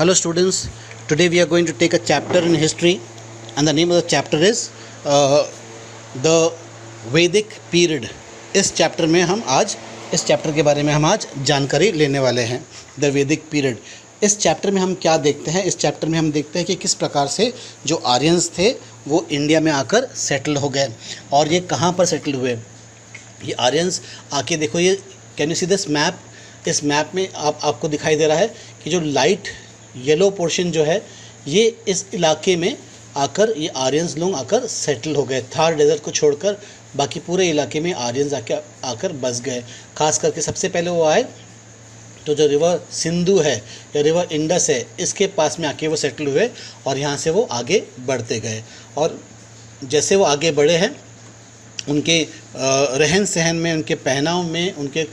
Hello students, today we are going to take a chapter in history and the name of the chapter is the Vedic period. इस chapter में हम आज इस chapter के बारे में हम आज जानकारी लेने वाले हैं. द वैदिक पीरियड. इस चैप्टर में हम क्या देखते हैं? इस चैप्टर में हम देखते हैं कि किस प्रकार से जो आर्यंस थे वो इंडिया में आकर सेटल हो गए और ये कहाँ पर सेटल हुए. ये आर्यंस आके देखो, ये can you see this map. इस मैप में आपको दिखाई दे रहा है कि जो लाइट येलो पोर्शन जो है ये इस इलाके में आकर ये आर्यंस लोग आकर सेटल हो गए. थार डेजर्ट को छोड़कर बाकी पूरे इलाके में आर्यंस आकर बस गए. खास करके सबसे पहले वो आए तो जो रिवर सिंधु है या रिवर इंडस है इसके पास में आके वो सेटल हुए और यहाँ से वो आगे बढ़ते गए. और जैसे वो आगे बढ़े हैं उनके रहन सहन में, उनके पहनाव में, उनके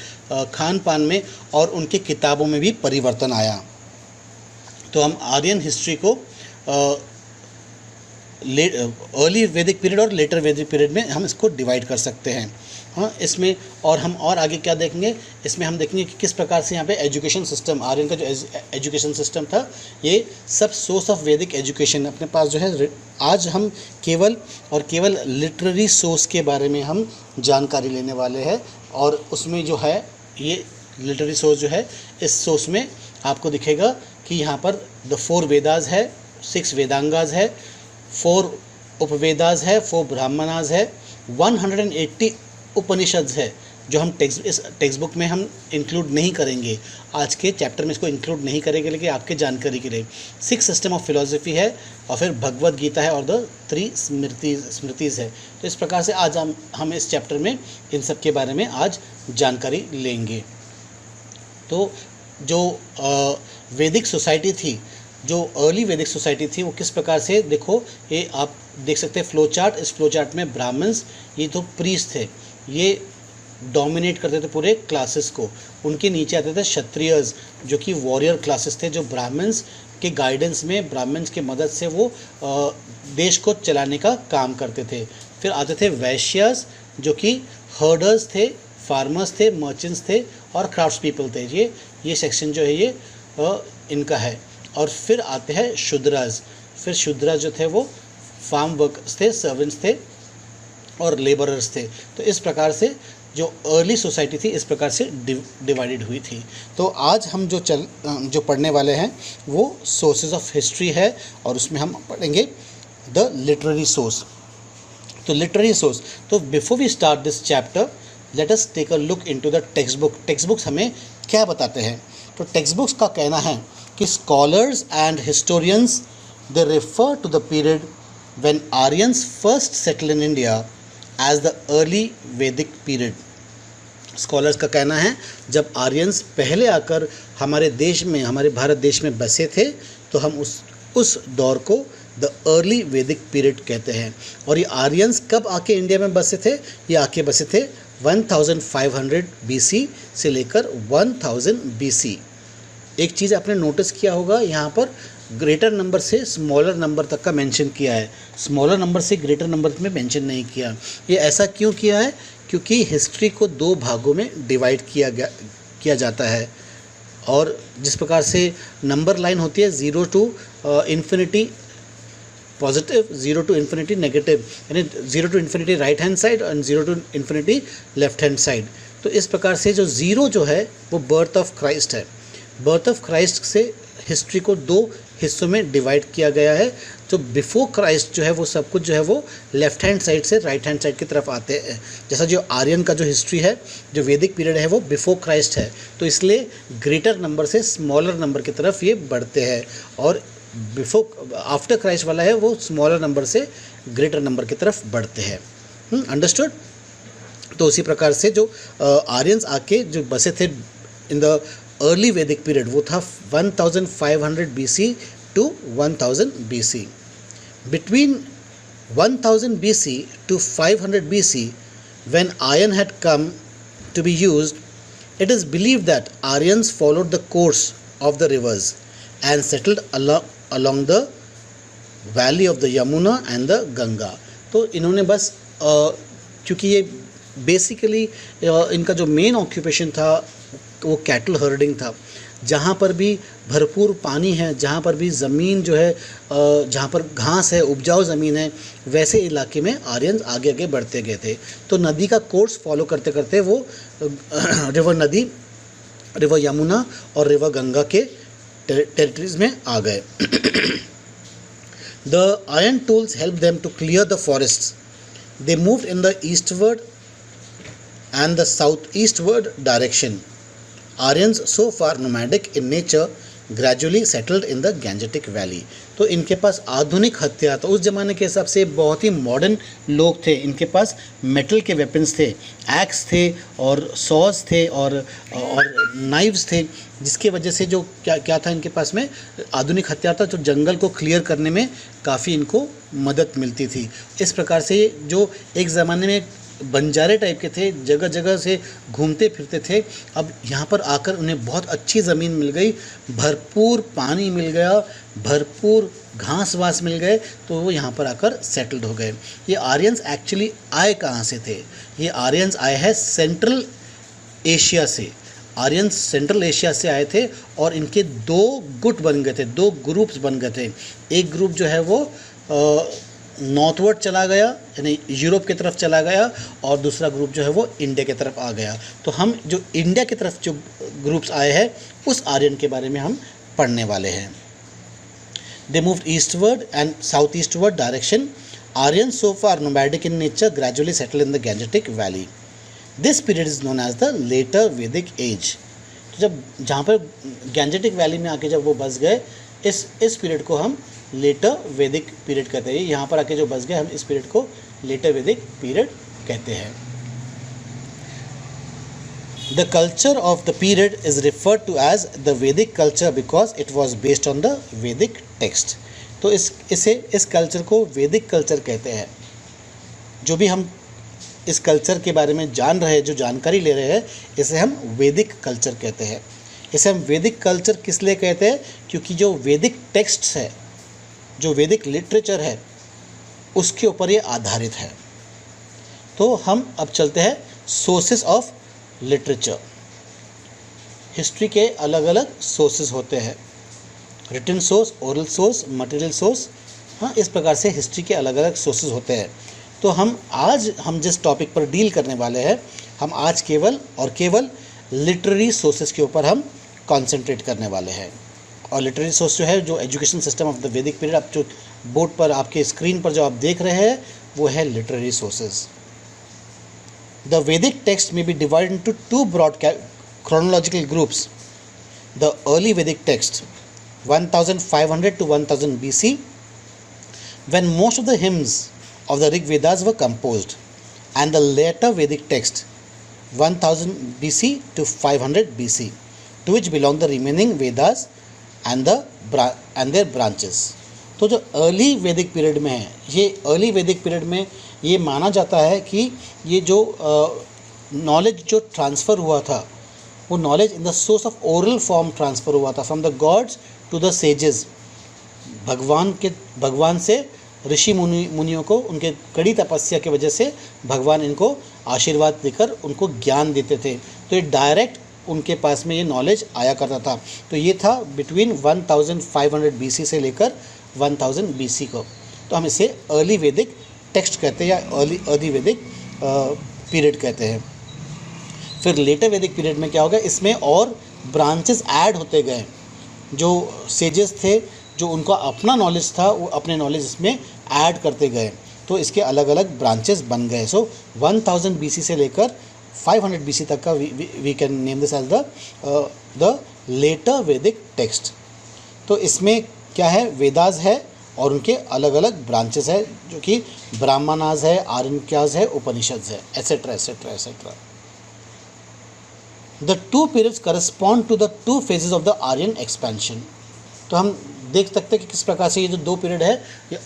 खान पान में और उनके किताबों में भी परिवर्तन आया. तो हम आर्यन हिस्ट्री को अर्ली वैदिक पीरियड और लेटर वैदिक पीरियड में हम इसको डिवाइड कर सकते हैं. हाँ, इसमें और हम और आगे क्या देखेंगे, इसमें हम देखेंगे कि किस प्रकार से यहाँ पे एजुकेशन सिस्टम, आर्यन का जो एजुकेशन सिस्टम था, ये सब सोर्स ऑफ वैदिक एजुकेशन अपने पास जो है. आज हम केवल और केवल लिटरेरी सोर्स के बारे में हम जानकारी लेने वाले हैं और उसमें जो है ये लिटरेरी सोर्स जो है, इस सोर्स में आपको दिखेगा कि यहाँ पर द 4 वेदास है, 6 वेदांगास है, 4 उपवेदास है, 4 ब्राह्मणास है, 180 उपनिषद है जो हम इस टेक्स्ट बुक में हम इंक्लूड नहीं करेंगे. आज के चैप्टर में इसको इंक्लूड नहीं करेंगे, लेकिन आपके जानकारी के लिए 6 सिस्टम ऑफ फिलोसफी है और फिर भगवद गीता है और द 3 स्मृतिज़ है. तो इस प्रकार से आज हम इस चैप्टर में इन सब के बारे में आज जानकारी लेंगे. तो जो वैदिक सोसाइटी थी, जो अर्ली वैदिक सोसाइटी थी, वो किस प्रकार से, देखो ये आप देख सकते हैं फ्लो चार्ट. इस फ्लो चार्ट में ब्राह्मण्स, ये तो प्रीस्ट थे, ये डोमिनेट करते थे पूरे क्लासेस को. उनके नीचे आते थे क्षत्रियज जो कि वॉरियर क्लासेस थे, जो ब्राह्मण्स के गाइडेंस में, ब्राह्मण्स के मदद से वो देश को चलाने का काम करते थे. फिर आते थे वैश्यास जो कि हर्डर्स थे, फार्मर्स थे, मर्चेंट्स थे और क्राफ्ट्स पीपल थे. ये सेक्शन जो है ये इनका है. और फिर आते हैं शूद्रास. फिर शूद्रास जो थे वो फार्म वर्कर्स थे, सर्वेंट्स थे और लेबरर्स थे. तो इस प्रकार से जो अर्ली सोसाइटी थी इस प्रकार से डिवाइडेड हुई थी. तो आज हम जो पढ़ने वाले हैं वो सोर्सेज ऑफ हिस्ट्री है और उसमें हम पढ़ेंगे द लिटरेरी सोर्स. तो लिटरेरी सोर्स, तो before we start this chapter let us take a look into the text book. Text books हमें क्या बताते हैं? तो टेक्स्ट बुक्स का कहना है कि scholars and historians they refer to the period when Aryans first settle in India as the early वैदिक पीरियड. स्कॉलर्स का कहना है जब आर्यंस पहले आकर हमारे देश में, हमारे भारत देश में बसे थे तो हम उस दौर को द अर्ली वैदिक पीरियड कहते हैं. और ये आर्यंस कब आके इंडिया में बसे थे? ये आके बसे थे 1500 BC से लेकर 1000 BC. एक चीज़ आपने नोटिस किया होगा, यहाँ पर ग्रेटर नंबर से स्मॉलर नंबर तक का मेंशन किया है, स्मॉलर नंबर से ग्रेटर नंबर में मेंशन नहीं किया. ये ऐसा क्यों किया है? क्योंकि हिस्ट्री को 2 भागों में डिवाइड किया जाता है. और जिस प्रकार से नंबर लाइन होती है 0 to infinity positive, 0 to infinity negative, यानी 0 to infinity right hand side और 0 to infinity left hand side. तो इस प्रकार से जो 0 जो है वो बर्थ ऑफ क्राइस्ट है. बर्थ ऑफ क्राइस्ट से हिस्ट्री को 2 हिस्सों में डिवाइड किया गया है. तो बिफोर क्राइस्ट जो है वो सब कुछ जो है वो लेफ्ट हैंड साइड से राइट हैंड साइड की तरफ आते हैं. जैसा जो आर्यन का जो हिस्ट्री है, जो वैदिक पीरियड है वो बिफोर क्राइस्ट है, तो इसलिए ग्रेटर नंबर से स्मॉलर नंबर की तरफ ये बढ़ते हैं. और बिफोर आफ्टर क्राइस्ट वाला है वो स्मॉलर नंबर से ग्रेटर नंबर की तरफ बढ़ते हैं. अंडरस्टूड? तो उसी प्रकार से जो आर्यंस आके जो बसे थे इन द अर्ली वैदिक पीरियड वो था 1500 BC to 1000 BC. Between 1000 BC to 500 BC, when iron had come to be used, it is believed that Aryans followed the course of the rivers and settled along the valley of the Yamuna and the Ganga. तो इन्होंने बस क्योंकि ये basically इनका जो main occupation था वो cattle herding था. जहाँ पर भी भरपूर पानी है, जहाँ पर भी ज़मीन जो है जहाँ पर घास है, उपजाऊ ज़मीन है, वैसे इलाके में आर्यंस आगे आगे बढ़ते गए थे। तो नदी का कोर्स फॉलो करते करते वो रिवर यमुना और रिवर गंगा के टेरिटरीज में आ गए। The iron tools helped them to clear the forests. They moved in the eastward and the southeastward direction. Aryans, so far nomadic in nature, gradually settled in the Gangetic Valley. तो इनके पास आधुनिक हथियार, तो उस ज़माने के हिसाब से बहुत ही मॉडर्न लोग थे। इनके पास मेटल के वेपन्स थे, एक्स थे और सॉज थे और नाइव्स थे, जिसके वजह से जो क्या था इनके पास में आधुनिक हथियार था, जो जंगल को क्लियर करने में काफ़ी इनको मदद मिलती थी। इस प्रकार से जो एक ज़माने में बंजारे टाइप के थे, जगह जगह से घूमते फिरते थे, अब यहाँ पर आकर उन्हें बहुत अच्छी ज़मीन मिल गई, भरपूर पानी मिल गया, भरपूर घास वास मिल गए, तो वो यहाँ पर आकर सेटल्ड हो गए। ये आर्यंस एक्चुअली आए कहाँ से थे? ये आर्यंस आए हैं सेंट्रल एशिया से। आर्यंस सेंट्रल एशिया से आए थे और इनके दो गुट बन गए थे, दो ग्रुप्स बन गए थे। एक ग्रुप जो है वो नॉर्थवर्ड चला गया, यानी यूरोप की तरफ चला गया, और दूसरा ग्रुप जो है वो इंडिया की तरफ आ गया। तो हम जो इंडिया की तरफ जो ग्रुप्स आए हैं उस आर्यन के बारे में हम पढ़ने वाले हैं। They moved eastward and south eastward direction. Aryan so far nomadic in nature gradually settle in the Gangetic valley. This period is known as the later Vedic age. तो जब जहाँ पर गैंजेटिक वैली में आके जब वो बस गए, इस पीरियड को हम लेटर वैदिक पीरियड कहते हैं। यहाँ पर आके जो बस गए, हम इस पीरियड को लेटर वैदिक पीरियड कहते हैं। The culture of the period is referred to as the Vedic culture because it was based on the Vedic text. तो इस कल्चर को वैदिक कल्चर कहते हैं। जो भी हम इस कल्चर के बारे में जान रहे हैं, जो जानकारी ले रहे हैं, इसे हम वैदिक कल्चर कहते हैं। इसे हम वैदिक कल्चर किस लिए कहते हैं? क्योंकि जो वैदिक टेक्स्ट है, जो वैदिक लिटरेचर है, उसके ऊपर ये आधारित है। तो हम अब चलते हैं सोर्सेस ऑफ लिटरेचर। हिस्ट्री के अलग अलग सोर्सेस होते हैं, written source, oral source, material source. हाँ, इस प्रकार से हिस्ट्री के अलग अलग सोर्सेस होते हैं। तो आज हम जिस टॉपिक पर डील करने वाले हैं, हम आज केवल और केवल लिटरेरी सोर्सेस के ऊपर हम कॉन्सेंट्रेट करने वाले हैं। और लिटरेरी सोर्स जो है, जो एजुकेशन सिस्टम ऑफ द वैदिक पीरियड, आप जो बोर्ड पर आपके स्क्रीन पर जो आप देख रहे हैं, वो है literary sources. The Vedic text में be divided into two broad chronological groups. The early Vedic text 1500 to 1000 BC, when most of the hymns of the Rig Vedas were composed, and the later Vedic text 1000 BC to 500 BC, to which belong the remaining Vedas and their branches. तो जो early वैदिक period में है, ये early वैदिक period में ये माना जाता है कि ये जो नॉलेज जो ट्रांसफ़र हुआ था, वो knowledge in the source of oral form transfer हुआ था, from the gods to the sages. भगवान से ऋषि मुनियों को उनके कड़ी तपस्या की वजह से भगवान इनको आशीर्वाद देकर उनको ज्ञान देते थे। तो ये डायरेक्ट उनके पास में ये नॉलेज आया करता था। तो ये था बिटवीन 1500 BC से लेकर 1000 BC को। तो हम इसे अर्ली वैदिक टेक्स्ट कहते हैं या अर्ली वैदिक पीरियड कहते हैं। फिर लेटर वैदिक पीरियड में क्या हो गया, इसमें और ब्रांचेस ऐड होते गए। जो सेजेस थे, जो उनका अपना नॉलेज था, वो अपने नॉलेज इसमें ऐड करते गए, तो इसके अलग अलग ब्रांचेस बन गए। सो 1000 BC से लेकर 500 BC तक का we can name this as the later Vedic text. तो इसमें क्या है, वेदास है और उनके अलग अलग ब्रांचेस है, जो कि ब्राह्मणास है, आरण्यकास है, उपनिषद है, etcetera etcetera etcetera. The two periods correspond to the two phases of the Aryan expansion. तो हम देख सकते हैं कि किस प्रकार से ये जो दो पीरियड है, ये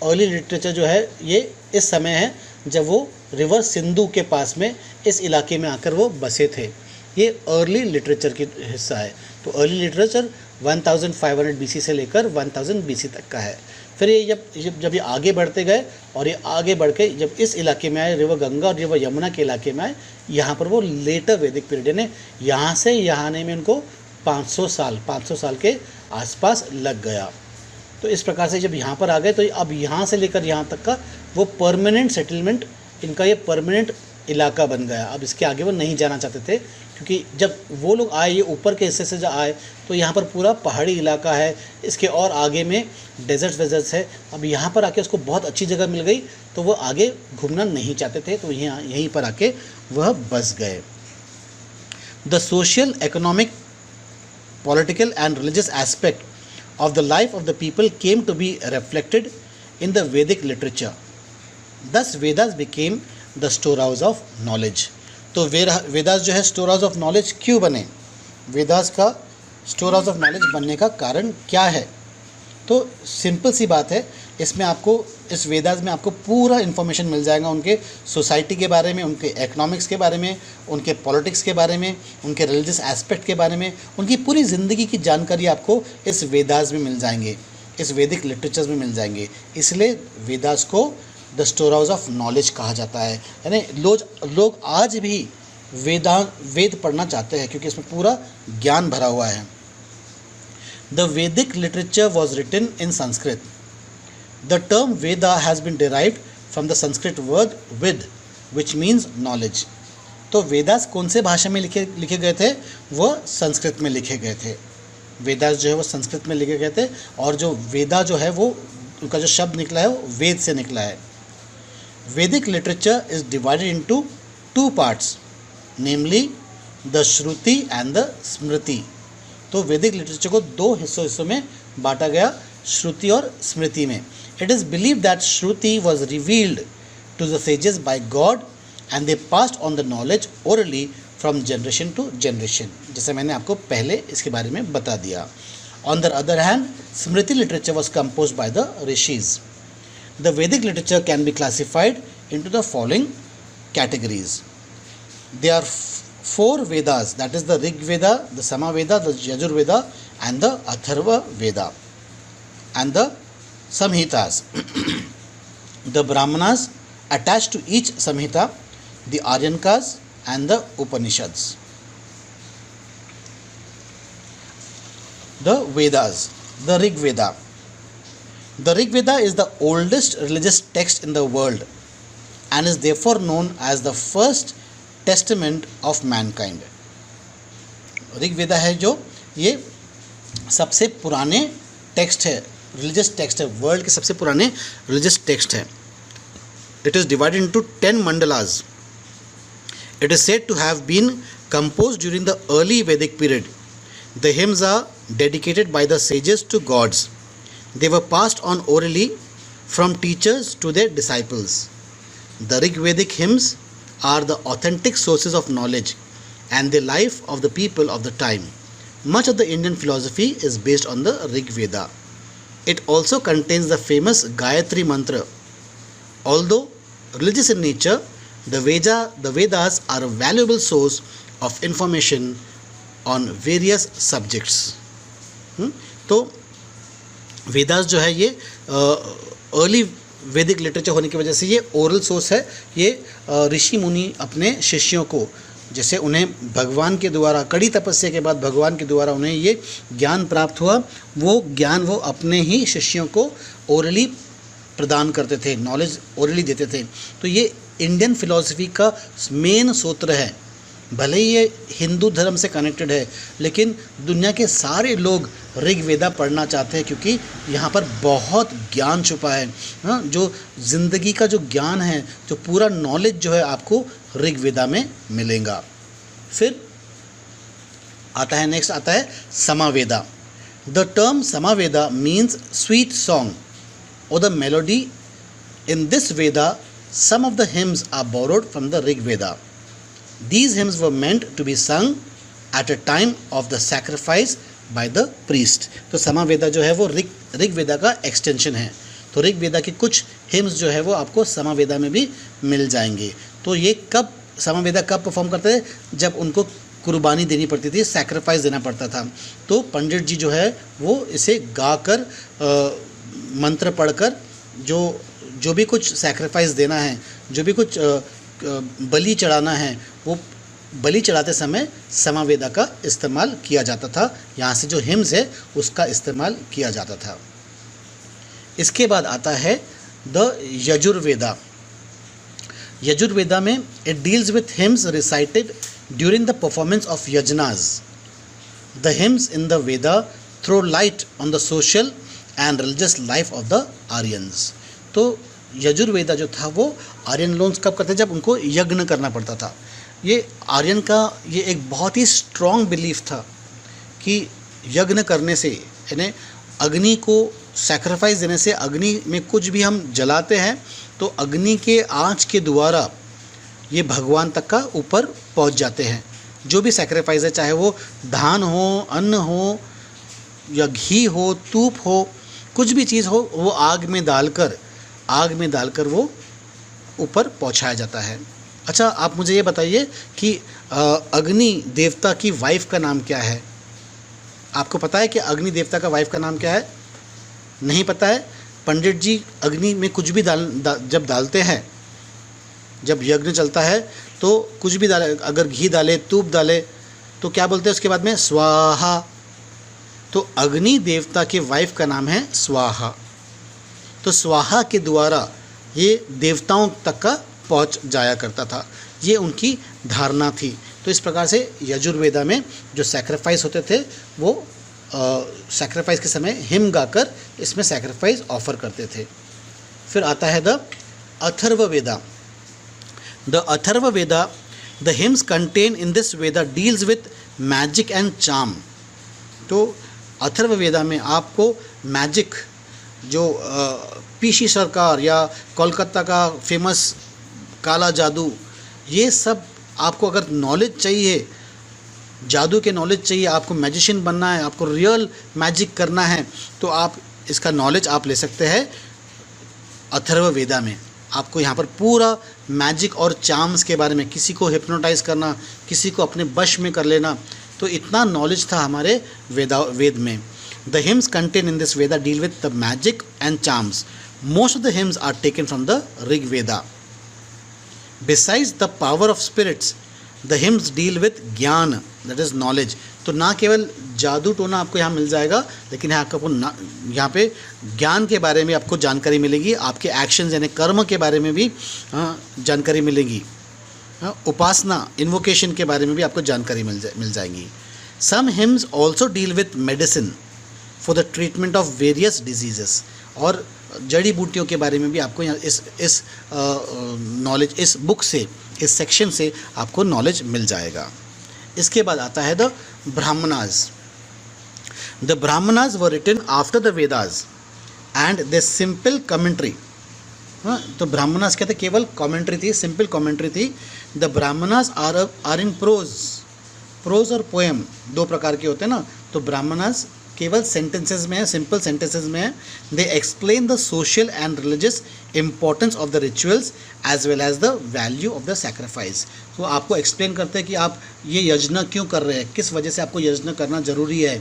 अर्ली लिटरेचर जो है, ये इस समय है जब वो रिवर सिंधु के पास में इस इलाके में आकर वो बसे थे। ये अर्ली लिटरेचर की हिस्सा है। तो अर्ली लिटरेचर 1500 BC से लेकर 1000 BC तक का है। फिर ये जब ये आगे बढ़ते गए और ये आगे बढ़ के जब इस इलाके में आए, रिवर गंगा और रिवर यमुना के इलाके में आए, यहाँ पर वो लेटर वैदिक पीरियड, यानी यहाँ से यहाँ आने में उनको 500 साल के आसपास लग गया। तो इस प्रकार से जब यहाँ पर आ गए तो अब यहाँ से लेकर यहाँ तक का वो परमानेंट सेटलमेंट, इनका ये परमानेंट इलाका बन गया। अब इसके आगे वो नहीं जाना चाहते थे, क्योंकि जब वो लोग आए, ये ऊपर के हिस्से से जब आए तो यहाँ पर पूरा पहाड़ी इलाका है, इसके और आगे में डेजर्ट्स है। अब यहाँ पर आके उसको बहुत अच्छी जगह मिल गई, तो वो आगे घूमना नहीं चाहते थे, तो यहाँ यहीं पर आके वह बस गए। The social, economic, political and religious aspect of the life of the people came to be reflected in the Vedic literature. Thus Vedas became the storehouse of knowledge. तो वेदास जो है स्टोर हाउस ऑफ नॉलेज क्यों बने? वेदास का store house of knowledge बनने का कारण क्या है? तो सिंपल सी बात है, इसमें आपको, इस वेदास में आपको पूरा इन्फॉर्मेशन मिल जाएगा उनके सोसाइटी के बारे में, उनके इकोनॉमिक्स के बारे में, उनके पॉलिटिक्स के बारे में, उनके रिलीजियस एस्पेक्ट के बारे में, उनकी पूरी ज़िंदगी की जानकारी आपको इस वेदास में मिल जाएंगे, इस वैदिक लिटरेचर्स में मिल जाएंगे। इसलिए वेदास को the store house of knowledge कहा जाता है। यानी लोग आज भी वेद पढ़ना चाहते हैं, क्योंकि इसमें पूरा ज्ञान भरा हुआ है। The Vedic literature was written in Sanskrit. The term Veda has been derived from the Sanskrit word Vid, which means knowledge. तो वेदास कौन से भाषा में लिखे गए थे? वह संस्कृत में लिखे गए थे। वेदास जो है वो संस्कृत में लिखे गए थे, और जो वेदा जो है वो उनका जो शब्द निकला है वो वेद से निकला है। Vedic literature is divided into 2 parts, namely the Shruti and the Smriti. तो वैदिक लिटरेचर को 2 हिस्सों में बांटा गया, श्रुति और स्मृति में। It is believed that Shruti was revealed to the sages by God and they passed on the knowledge orally from generation to generation, जैसे मैंने आपको पहले इसके बारे में बता दिया। On the other hand, Smriti literature was composed by the rishis. The Vedic literature can be classified into the following categories. There are 4 Vedas, that is the Rig Veda, the Sama Veda, the Yajur Veda and the Atharva Veda and the Samhitas. The Brahmanas attached to each Samhita, the Aryankas and the Upanishads. The Vedas. The Rig Veda. The Rig Veda is the oldest religious text in the world and is therefore known as the first testament of mankind. Rig वेदा है जो ये सबसे पुराने text है, religious text है, world के सबसे पुराने रिलीजियस टेक्स्ट है। It is divided into 10 mandalas. It is said to have been composed during the early वैदिक period. The hymns are dedicated by the sages to gods. They were passed on orally from teachers to their disciples. The Rig Vedic hymns are the authentic sources of knowledge and the life of the people of the time. Much of the Indian philosophy is based on the Rig Veda. It also contains the famous Gayatri Mantra. Although religious in nature, the Vedas are a valuable source of information on various subjects. तो वेदास जो है ये early वैदिक literature होने की वजह से ये ओरल सोर्स है। ये ऋषि मुनि अपने शिष्यों को, जैसे उन्हें भगवान के द्वारा, कड़ी तपस्या के बाद भगवान के द्वारा उन्हें ये ज्ञान प्राप्त हुआ, वो ज्ञान वो अपने ही शिष्यों को ओरली प्रदान करते थे, नॉलेज ओरली देते थे। तो ये इंडियन फिलॉसफी का मेन सूत्र है। भले ही ये हिंदू धर्म से कनेक्टेड है, लेकिन दुनिया के सारे लोग ऋग वेदा पढ़ना चाहते हैं, क्योंकि यहाँ पर बहुत ज्ञान छुपा है। हाँ, जो ज़िंदगी का जो ज्ञान है, जो पूरा नॉलेज जो है आपको ऋग वेदा में मिलेगा। फिर आता है, नेक्स्ट आता है Samaveda. The term Samaveda means sweet song और the melody. In this Veda some of the hymns are borrowed from the Rig Veda. These hymns were meant to be sung at a time of the sacrifice by the priest. तो समावेदा जो है वो ऋग वेदा का extension है। तो ऋग वेदा के कुछ हिम्स जो है वो आपको समावेदा में भी मिल जाएंगे। तो ये कब समावेदा कब परफॉर्म करते थे? जब उनको कुर्बानी देनी पड़ती थी, सैक्रिफाइस देना पड़ता था। तो पंडित जी जो है वो इसे गाकर, मंत्र पढ़कर, जो भी कुछ सैक्रिफाइस देना है, जो भी कुछ बलि चढ़ाना है, वो बलि चढ़ाते समय समवेदा का इस्तेमाल किया जाता था। यहाँ से जो हिम्स है उसका इस्तेमाल किया जाता था। इसके बाद आता है द यजुर्वेदा। यजुर्वेदा में it deals with hymns recited during the performance of yajnas. The hymns in the Veda throw light on the social and religious life of the Aryans. तो यजुर्वेदा जो था वो आर्यन लोग कब करते, जब उनको यज्ञ करना पड़ता था। ये आर्यन का ये एक बहुत ही स्ट्रॉन्ग बिलीफ था कि यज्ञ करने से, यानी अग्नि को सैक्रिफाइस देने से, अग्नि में कुछ भी हम जलाते हैं तो अग्नि के आँच के द्वारा ये भगवान तक का ऊपर पहुंच जाते हैं। जो भी सैक्रिफाइस है, चाहे वो धान हो, अन्न हो या घी हो, तूप हो, कुछ भी चीज़ हो, वो आग में डालकर वो ऊपर पहुंचाया जाता है। अच्छा, आप मुझे ये बताइए कि अग्नि देवता की वाइफ का नाम क्या है? आपको पता है कि अग्नि देवता का वाइफ का नाम क्या है? नहीं पता है? पंडित जी अग्नि में कुछ भी जब डालते हैं, जब यज्ञ चलता है तो कुछ भी डाले, अगर घी डाले, तूप डाले तो क्या बोलते हैं उसके बाद में? स्वाहा। तो अग्नि देवता के वाइफ का नाम है स्वाहा। तो स्वाहा के द्वारा ये देवताओं तक का पहुंच जाया करता था, ये उनकी धारणा थी। तो इस प्रकार से यजुर्वेदा में जो सैक्रिफाइस होते थे वो सैक्रिफाइस के समय हिम गाकर इसमें सैक्रिफाइस ऑफर करते थे। फिर आता है the Atharvaveda. The Atharvaveda, the hymns contain in this Veda deals with magic and charm. तो अथर्ववेदा में आपको मैजिक, जो पीसी सरकार या कोलकाता का फेमस काला जादू, ये सब आपको अगर नॉलेज चाहिए, जादू के नॉलेज चाहिए, आपको मैजिशियन बनना है, आपको रियल मैजिक करना है, तो आप इसका नॉलेज आप ले सकते हैं अथर्ववेदा में। आपको यहाँ पर पूरा मैजिक और चार्म्स के बारे में, किसी को हिप्नोटाइज करना, किसी को अपने वश में कर लेना, तो इतना नॉलेज था हमारे वेद में। The hymns contain in this Veda deal with the magic and charms. Most of the hymns are taken from the Rig Veda. Besides the power of spirits, the hymns deal with ज्ञान, that is knowledge। तो ना केवल जादू टोना आपको यहाँ मिल जाएगा, लेकिन आपको यहाँ पे ज्ञान के बारे में आपको जानकारी मिलेगी, आपके एक्शंस यानी कर्म के बारे में भी जानकारी मिलेगी, उपासना, इन्वोकेशन के बारे में भी आपको जानकारी मिल जाएगी। Some hymns also deal with medicine for the treatment of various diseases। और जड़ी बूटियों के बारे में भी आपको यहाँ इस नॉलेज, इस बुक से, इस सेक्शन से आपको नॉलेज मिल जाएगा। इसके बाद आता है the Brahmanas. The Brahmanas were written after the Vedas and the simple commentary. तो ब्राह्मणास क्या थे? केवल कमेंट्री थी, सिंपल कमेंट्री थी। The Brahmanas are in prose और पोएम, दो प्रकार के होते हैं ना। तो ब्राह्मणास केवल सेंटेंसेस में है, सिंपल सेंटेंसेस में है। They explain the social and religious importance of the rituals as well as the value of the sacrifice. तो आपको एक्सप्लेन करते हैं कि आप ये यज्ञ क्यों कर रहे हैं, किस वजह से आपको यज्ञ करना ज़रूरी है,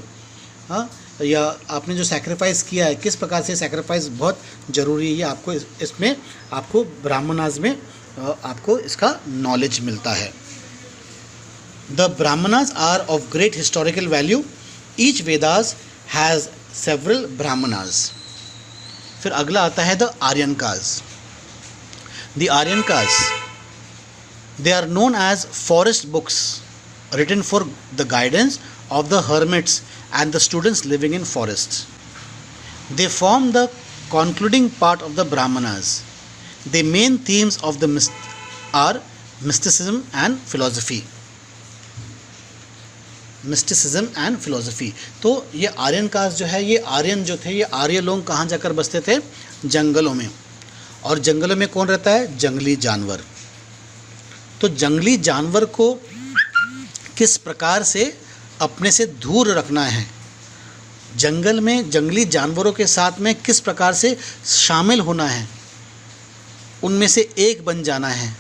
हाँ, या आपने जो सैक्रिफाइस किया है किस प्रकार से सैक्रिफाइस बहुत ज़रूरी है। ये आपको इसमें आपको ब्राह्मणास में आपको इसका नॉलेज मिलता है। The Brahmanas are of great historical value. Each Vedas has several Brahmanas. फिर अगला आता है the Aranyakas. The Aranyakas, they are known as forest books written for the guidance of the hermits and the students living in forests. They form the concluding part of the Brahmanas. The main themes of the are mysticism and philosophy. Mysticism and philosophy. तो ये Aryan cast जो है, ये आर्यन जो थे, ये आर्य लोग कहाँ जाकर बसते थे? जंगलों में। और जंगलों में कौन रहता है? जंगली जानवर। तो जंगली जानवर को किस प्रकार से अपने से दूर रखना है, जंगल में जंगली जानवरों के साथ में किस प्रकार से शामिल होना है, उनमें से एक बन जाना है।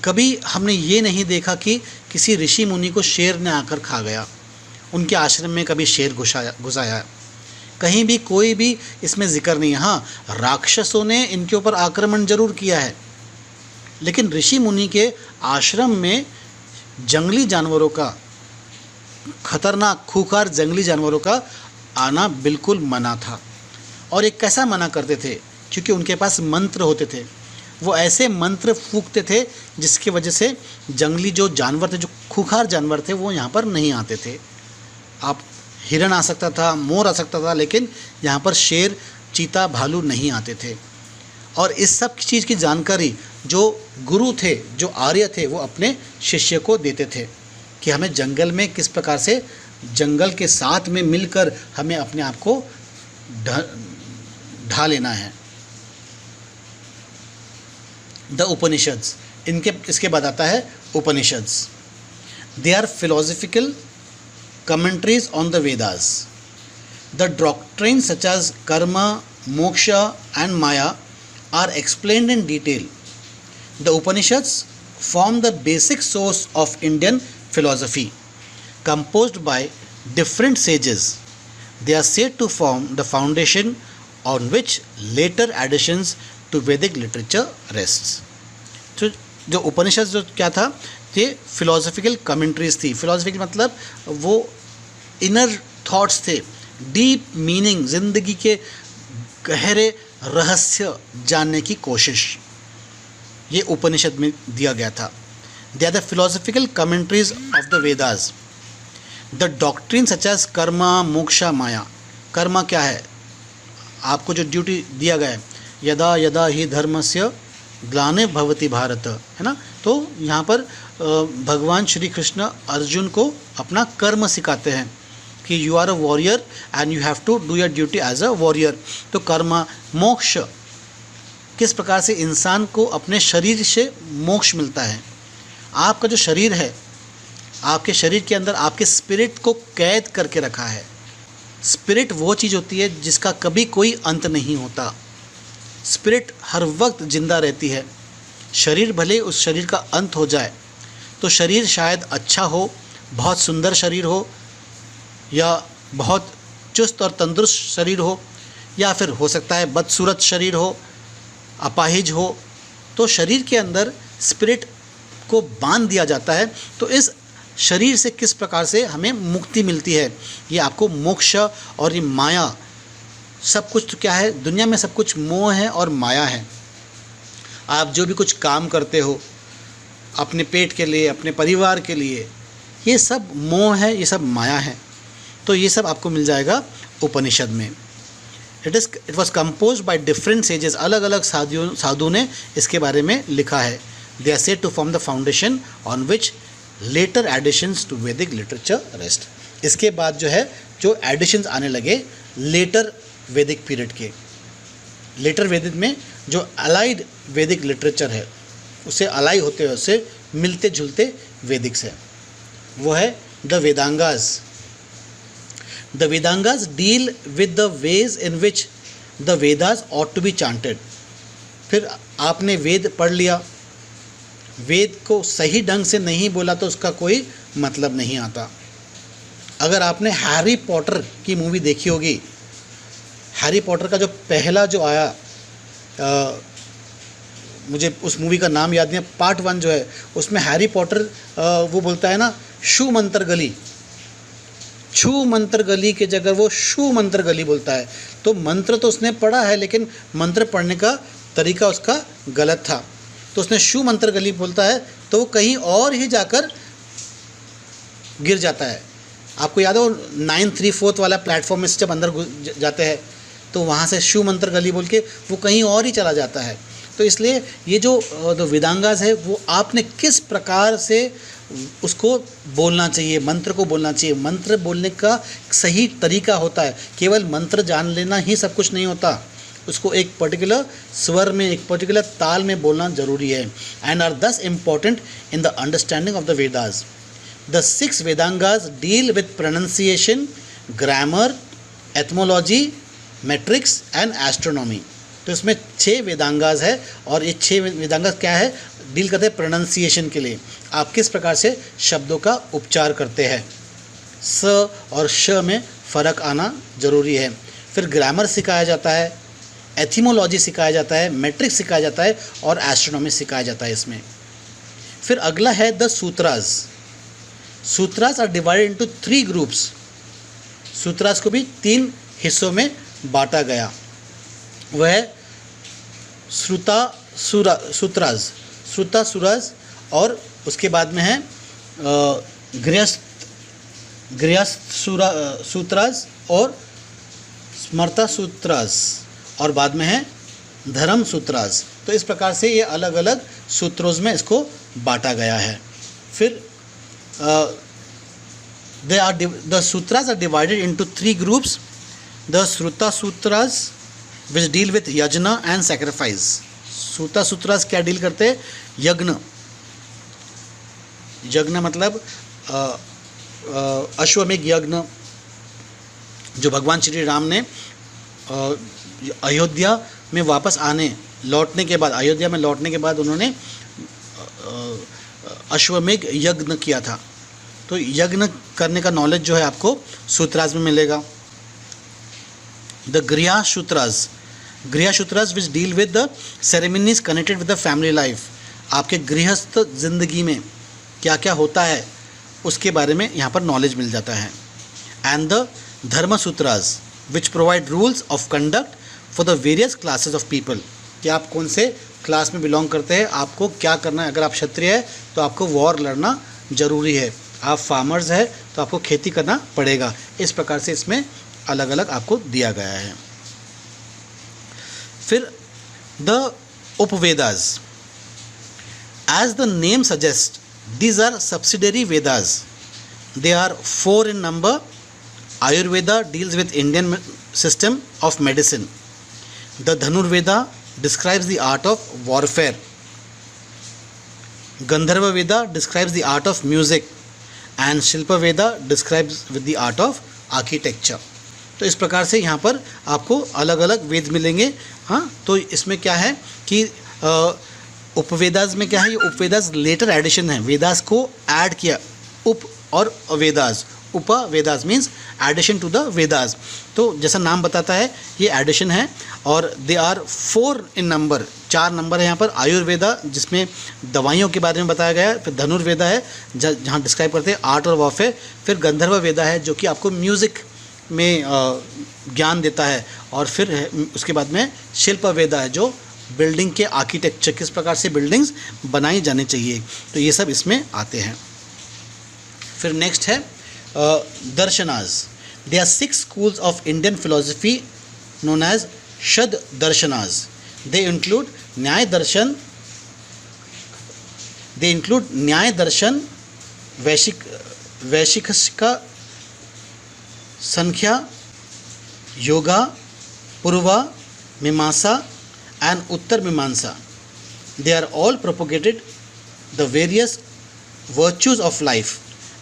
कभी हमने ये नहीं देखा कि किसी ऋषि मुनि को शेर ने आकर खा गया, उनके आश्रम में कभी शेर घुसाया, कहीं भी कोई भी इसमें जिक्र नहीं है। हाँ, राक्षसों ने इनके ऊपर आक्रमण जरूर किया है, लेकिन ऋषि मुनि के आश्रम में जंगली जानवरों का, खतरनाक खूंखार जंगली जानवरों का आना बिल्कुल मना था। और एक कैसा मना करते थे, क्योंकि उनके पास मंत्र होते थे। वो ऐसे मंत्र फूंकते थे जिसकी वजह से जंगली जो जानवर थे, जो खूंखार जानवर थे, वो यहाँ पर नहीं आते थे। आप हिरन आ सकता था, मोर आ सकता था, लेकिन यहाँ पर शेर, चीता, भालू नहीं आते थे। और इस सब चीज़ की जानकारी जो गुरु थे, जो आर्य थे, वो अपने शिष्य को देते थे कि हमें जंगल में किस प्रकार से, जंगल के साथ में मिलकर हमें अपने आप को ढा लेना है। द उपनिषद्स, इसके बाद आता है Upanishads. They are philosophical commentaries on the Vedas. The doctrines such as karma, moksha and maya are explained in detail. The Upanishads form the basic source of Indian philosophy, composed by different sages. They are said to form the foundation on which later additions to Vedic literature rests. तो जो उपनिषद जो क्या था, ये philosophical commentaries थी। Philosophical मतलब वो inner thoughts थे, डीप मीनिंग, जिंदगी के गहरे रहस्य जानने की कोशिश, ये उपनिषद में दिया गया था। They are the philosophical commentaries of the Vedas. The doctrine such as karma, moksha, maya. Karma क्या है, आपको जो ड्यूटी दिया गया है, यदा यदा ही धर्मस्य ग्लानि भवति भारत, है ना। तो यहाँ पर भगवान श्री कृष्ण अर्जुन को अपना कर्म सिखाते हैं कि you are a warrior and you have to do your duty as a warrior. तो कर्म, मोक्ष, किस प्रकार से इंसान को अपने शरीर से मोक्ष मिलता है। आपका जो शरीर है, आपके शरीर के अंदर आपके स्पिरिट को कैद करके रखा है। स्पिरिट वो चीज़ होती है जिसका कभी कोई अंत नहीं होता। स्पिरिट हर वक्त जिंदा रहती है। शरीर भले उस शरीर का अंत हो जाए, तो शरीर शायद अच्छा हो, बहुत सुंदर शरीर हो, या बहुत चुस्त और तंदुरुस्त शरीर हो, या फिर हो सकता है बदसूरत शरीर हो, अपाहिज हो। तो शरीर के अंदर स्पिरिट को बांध दिया जाता है। तो इस शरीर से किस प्रकार से हमें मुक्ति मिलती है, ये आपको मोक्ष और ये माया, सब कुछ तो क्या है, दुनिया में सब कुछ मोह है और माया है। आप जो भी कुछ काम करते हो अपने पेट के लिए, अपने परिवार के लिए, ये सब मोह है, ये सब माया है। तो ये सब आपको मिल जाएगा उपनिषद में। It was compose by different sages. अलग अलग साधु ने इसके बारे में लिखा है। They are said to form the foundation on which later editions to Vedic literature rest. इसके बाद जो है, जो एडिशंस आने लगे लेटर वैदिक पीरियड के, लेटर वैदिक में जो अलाइड वैदिक लिटरेचर है, उससे अलाई होते हैं, उससे मिलते जुलते वैदिक से, वो है the Vedangas. The Vedangas deal with the ways in which the Vedas ought to be chanted. फिर आपने वेद पढ़ लिया, वेद को सही ढंग से नहीं बोला तो उसका कोई मतलब नहीं आता। अगर आपने हैरी पॉटर की मूवी देखी होगी, हैरी पॉटर का जो पहला जो आया, मुझे उस मूवी का नाम याद नहीं है, पार्ट 1 जो है, उसमें हैरी पॉटर वो बोलता है ना, शू मंत्र गली, छू मंत्र गली के जगह वो शू मंत्र गली बोलता है। तो मंत्र तो उसने पढ़ा है, लेकिन मंत्र पढ़ने का तरीका उसका गलत था, तो उसने शू मंत्र गली बोलता है, तो वो कहीं और ही जाकर गिर जाता है। आपको याद है वो 934 वाला प्लेटफॉर्म में जब अंदर जाते हैं, तो वहाँ से शू मंत्र गली बोल के वो कहीं और ही चला जाता है। तो इसलिए ये जो वेदांगास है, वो आपने किस प्रकार से उसको बोलना चाहिए, मंत्र को बोलना चाहिए। मंत्र बोलने का सही तरीका होता है, केवल मंत्र जान लेना ही सब कुछ नहीं होता, उसको एक पर्टिकुलर स्वर में, एक पर्टिकुलर ताल में बोलना ज़रूरी है। And are thus important in the understanding of the Vedas. The 6 Vedangas deal with pronunciation, grammar, etymology, metrics and astronomy. तो इसमें 6 वेदांगास है, और ये 6 वेदांगास क्या है, डील करते हैं प्रोनाउंसिएशन के लिए, आप किस प्रकार से शब्दों का उच्चार करते हैं। स और श में फ़र्क आना ज़रूरी है। फिर ग्रामर सिखाया जाता है, एथिमोलॉजी सिखाया जाता है, मैट्रिक्स सिखाया जाता है और एस्ट्रोनॉमी सिखाया जाता है इसमें। फिर अगला है the Sutras. Sutras are divided into 3 groups. Sutras को भी 3 हिस्सों में बांटा गया। वह श्रुता सुरास और उसके बाद में है गृहस्थ सूत्रास और स्मृता सूत्रास और बाद में है धर्म सूत्रास। तो इस प्रकार से ये अलग अलग सूत्रों में इसको बांटा गया है। फिर the Sutras are divided into 3 groups. The Shrauta Sutras which deal with yajna and sacrifice. Shrauta Sutras क्या डील करते हैं? यज्ञ। यज्ञ मतलब अश्वमेघ यज्ञ जो भगवान श्री राम ने अयोध्या में वापस लौटने के बाद उन्होंने अश्वमेघ यज्ञ किया था। तो यज्ञ करने का नॉलेज जो है आपको सूत्रास में मिलेगा। The Grihya Sutras which deal with the ceremonies connected with the family life. आपके गृहस्थ जिंदगी में क्या क्या होता है उसके बारे में यहाँ पर नॉलेज मिल जाता है। And the Dharma Sutras which provide rules of conduct for the various classes of people. कि आप कौन से क्लास में बिलोंग करते हैं, आपको क्या करना है। अगर आप क्षत्रिय है तो आपको वॉर लड़ना ज़रूरी है, आप फार्मर्स है तो आपको खेती करना पड़ेगा। इस प्रकार से इसमें अलग अलग आपको दिया गया है। फिर the Upavedas. As the name suggest these are subsidiary Vedas. They are 4 in number. Ayurveda deals with Indian system of medicine. The Dhanurveda describes the art of warfare. Gandharva Veda describes the art of music. And Shilpa Veda describes with the art of architecture. तो इस प्रकार से यहाँ पर आपको अलग अलग वेद मिलेंगे। हाँ, तो इसमें क्या है कि उपवेदास में क्या है, ये उपवेदास लेटर एडिशन है। वेदास को ऐड किया, उप और Vedas. Upavedas means addition to the Vedas. तो जैसा नाम बताता है ये एडिशन है और they are 4 in number. 4 number है यहाँ पर। आयुर्वेदा जिसमें दवाइयों के बारे में बताया गया है। फिर धनुर्वेदा है जहाँ डिस्क्राइब करते हैं आर्ट और वॉरफेयर। फिर गंधर्व वेदा है जो कि आपको म्यूज़िक में ज्ञान देता है। और फिर उसके बाद में शिल्प वेदा है जो बिल्डिंग के आर्किटेक्चर, किस प्रकार से बिल्डिंग्स बनाई जानी चाहिए। तो ये सब इसमें आते हैं। फिर नेक्स्ट है Darshanas. They are 6 schools of Indian philosophy known as shad Darshanas. They include Nyaya Darshan, वैशिका, संख्या, योगा, पूर्वा मीमांसा and Uttar Mimamsa. They are all propagated the various virtues of life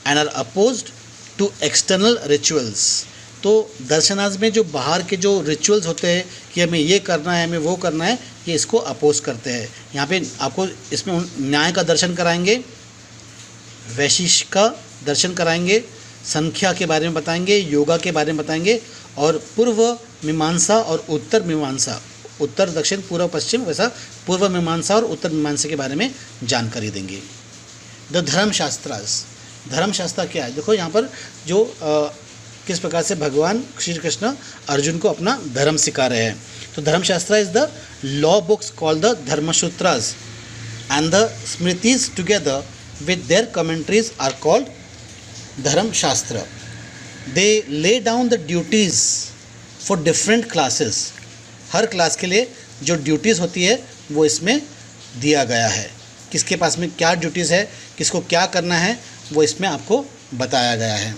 and are opposed to external rituals. तो दर्शनाज में जो बाहर के जो रिचुअल्स होते हैं कि हमें ये करना है, हमें वो करना है, ये इसको अपोज करते हैं। यहाँ पे आपको इसमें न्याय का दर्शन कराएंगे, वैशिष्ट का दर्शन कराएंगे, संख्या के बारे में बताएंगे, योगा के बारे में बताएंगे और पूर्व मीमांसा और उत्तर मीमांसा, उत्तर दक्षिण पूर्व पश्चिम, वैसा पूर्व मीमांसा और उत्तर मीमांसा के बारे में जानकारी देंगे। द धर्मशास्त्रास। धर्मशास्त्र क्या है? देखो यहाँ पर जो किस प्रकार से भगवान श्री कृष्ण अर्जुन को अपना धर्म सिखा रहे हैं। तो Dharmashastra is the law books called the Dharmasutras and the Smritis together with their commentaries are called Dharmashastra. They lay down the duties for different classes. हर क्लास के लिए जो ड्यूटीज़ होती है वो इसमें दिया गया है। किसके पास में क्या ड्यूटीज़ है, किसको क्या करना है, वो इसमें आपको बताया गया है।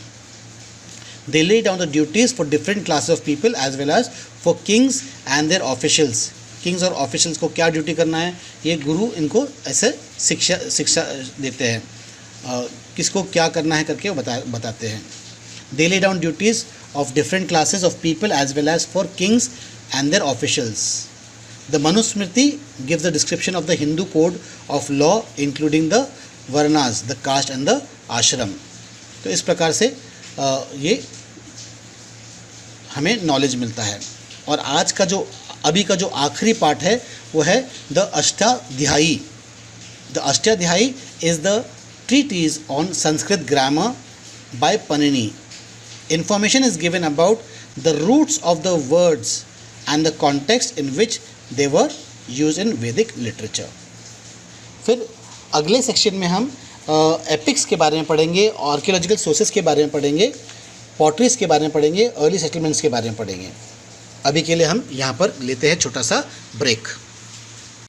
They lay down the duties for different classes of people as well as for kings and their officials. Kings और ऑफिशियल्स को क्या ड्यूटी करना है, ये गुरु इनको ऐसे शिक्षा देते हैं, किसको क्या करना है करके वो बताते हैं। They lay down duties of different classes of people as well as for kings and their officials. The Manusmriti gives the description of the Hindu code of law including the varnas, the caste and the ashram. तो इस प्रकार से ये हमें knowledge मिलता है। और आज का जो अभी का जो आखिरी पार्ट है वो है the Ashtadhyayi. The Ashtadhyayi is the treatise on Sanskrit grammar by Panini. Information is given about the roots of the words and the context in which they were used in Vedic literature। फिर अगले सेक्शन में हम एपिक्स के बारे में पढ़ेंगे, आर्कियोलॉजिकल सोर्सेज के बारे में पढ़ेंगे, पॉटरीज के बारे में पढ़ेंगे, अर्ली सेटलमेंट्स के बारे में पढ़ेंगे। अभी के लिए हम यहाँ पर लेते हैं छोटा सा ब्रेक।